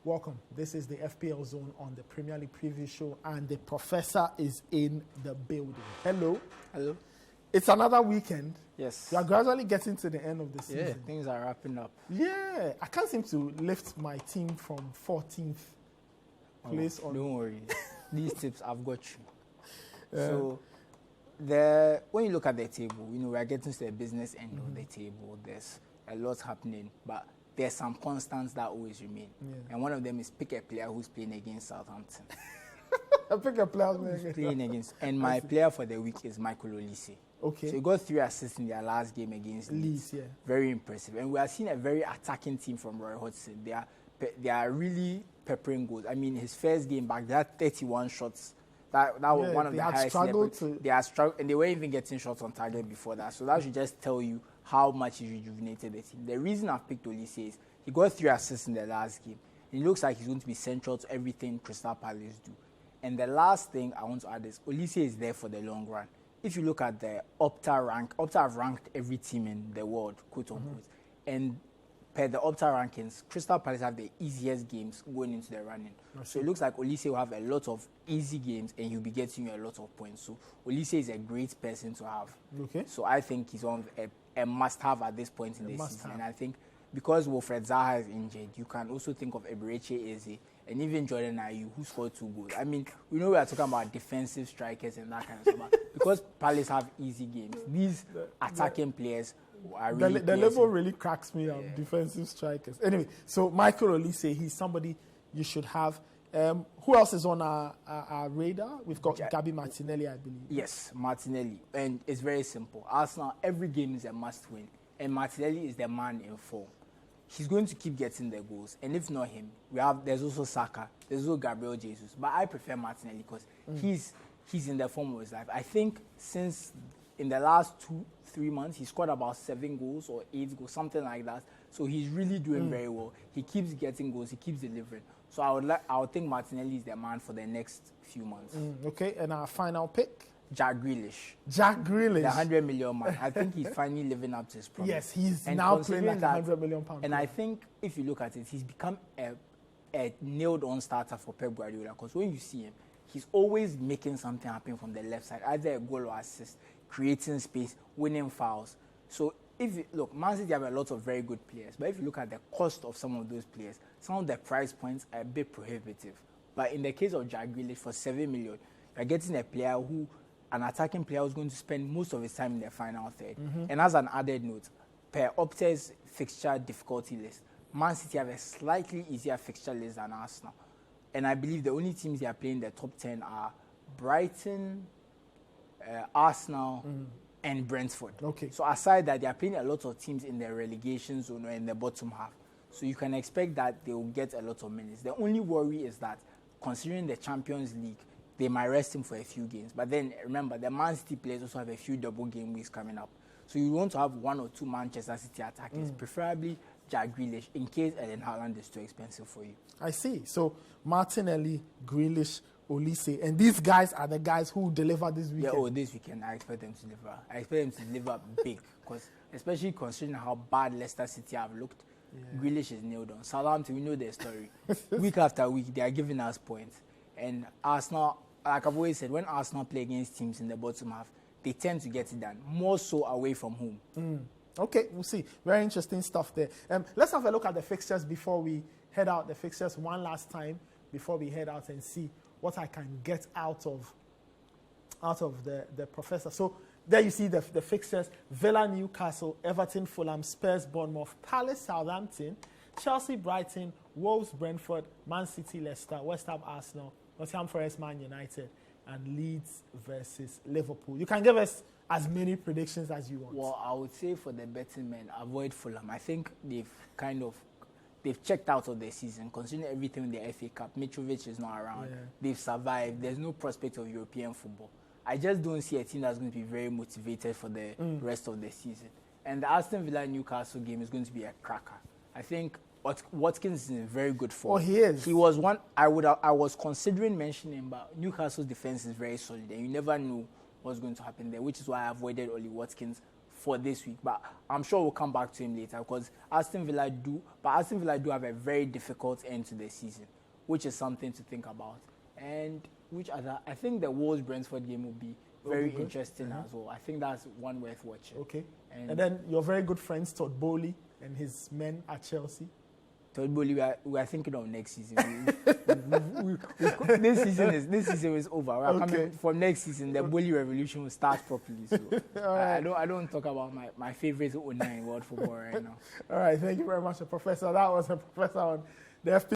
Welcome. This is the FPL Zone on the Premier League Preview Show, and the professor is in the building. Hello. Hello. It's another weekend. Yes. We are gradually getting to the end of the season. Yeah, things are wrapping up. Yeah. I can't seem to lift my team from 14th place on. Don't worry. These tips, I've got you. So, when you look at the table, we are getting to the business end of the table. There's a lot happening, but there's some constants that always remain. Yeah. And one of them is pick a player who's playing against Southampton. Pick a player who's playing against. And my player for the week is Michael Olise. Okay. So he got 3 assists in their last game against Leeds. Yeah. Very impressive. And we are seeing a very attacking team from Roy Hodgson. They are really peppering goals. I mean, his first game back, they had 31 shots. That was one of the highest. They are struggling, and they weren't even getting shots on target before that. So that should just tell you how much he rejuvenated the team. The reason I've picked Olise is he got 3 assists in the last game. It looks like he's going to be central to everything Crystal Palace do. And the last thing I want to add is Olise is there for the long run. If you look at the Opta rank, Opta have ranked every team in the world, quote unquote. And per the Opta rankings, Crystal Palace have the easiest games going into the running. So it looks like Olise will have a lot of easy games and he'll be getting you a lot of points. So Olise is a great person to have. Okay. So I think he's on a must-have at this point in the season. And I think because Wilfred Zaha is injured, you can also think of Eberechi Eze and even Jordan Ayew, who scored 2 goals. I mean, we know we are talking about defensive strikers and that kind of stuff, but because Palace have easy games, these attacking players are really... The level really cracks me up, defensive strikers. Anyway, so Michael Olise, he's somebody you should have. Who else is on our radar? We've got Gabi Martinelli, I believe. Yes, Martinelli. And it's very simple. Arsenal, every game is a must-win. And Martinelli is the man in form. He's going to keep getting the goals. And if not him, there's also Saka, there's also Gabriel Jesus. But I prefer Martinelli because he's in the form of his life. I think since in the last 2-3 months, he scored about 7 goals or 8 goals, something like that. So he's really doing very well. He keeps getting goals, he keeps delivering. So I would think Martinelli is the man for the next few months. Okay, and our final pick? Jack Grealish. Jack Grealish. The 100 million man. I think he's finally living up to his promise. Yes, he's now playing like a £100 million. And I think if you look at it, he's become a nailed-on starter for Pep Guardiola. Because when you see him, he's always making something happen from the left side, either a goal or assist, creating space, winning fouls. So look, Man City have a lot of very good players, but if you look at the cost of some of those players, some of the price points are a bit prohibitive. But in the case of Jack Grealish, for 7 million, you're getting a player an attacking player who's going to spend most of his time in the final third. And as an added note, per Opta's fixture difficulty list, Man City have a slightly easier fixture list than Arsenal. And I believe the only teams they are playing in the top 10 are Brighton, Arsenal, and Brentford. Okay. So aside that, they are playing a lot of teams in the relegation zone or in the bottom half. So you can expect that they will get a lot of minutes. The only worry is that, considering the Champions League, they might rest him for a few games. But then, remember, the Man City players also have a few double game weeks coming up. So you want to have 1 or 2 Manchester City attackers, preferably Jack Grealish, in case Erling Haaland is too expensive for you. I see. So Martinelli, Grealish, Olise, and these guys are the guys who deliver this weekend. Yeah, this weekend, I expect them to deliver. I expect them to deliver big, because especially considering how bad Leicester City have looked, Grealish is nailed on. Southampton, we know their story. Week after week, they are giving us points. And Arsenal, like I've always said, when Arsenal play against teams in the bottom half, they tend to get it done, more so away from home. Okay, we'll see. Very interesting stuff there. Let's have a look at the fixtures before we head out. The fixtures one last time before we head out and see what I can get out of the professor. So there you see the fixtures: Villa, Newcastle, Everton, Fulham, Spurs, Bournemouth, Palace, Southampton, Chelsea, Brighton, Wolves, Brentford, Man City, Leicester, West Ham, Arsenal, Nottingham Forest, Man United, and Leeds versus Liverpool. You can give us as many predictions as you want. Well, I would say for the betting men, avoid Fulham. I think they've checked out of their season, considering everything in the FA Cup. Mitrovic is not around. Yeah. They've survived. There's no prospect of European football. I just don't see a team that's going to be very motivated for the rest of the season. And the Aston Villa-Newcastle game is going to be a cracker. I think Watkins is in very good form. Oh, he is. He was one I was considering mentioning, but Newcastle's defense is very solid, and you never know what's going to happen there, which is why I avoided Oli Watkins for this week, but I'm sure we'll come back to him later because Aston Villa do have a very difficult end to the season, which is something to think about. And which other? I think the Wolves-Brentford game will be very interesting as well. I think that's one worth watching. Okay. And then your very good friends Todd Bowley and his men at Chelsea. Todd Bowley, we are thinking of next season. This season is over. We are coming for next season. The Bowley revolution will start properly. So right. I don't talk about my favorite 09 world football right now. All right. Thank you very much, Professor. That was a professor on the FPL.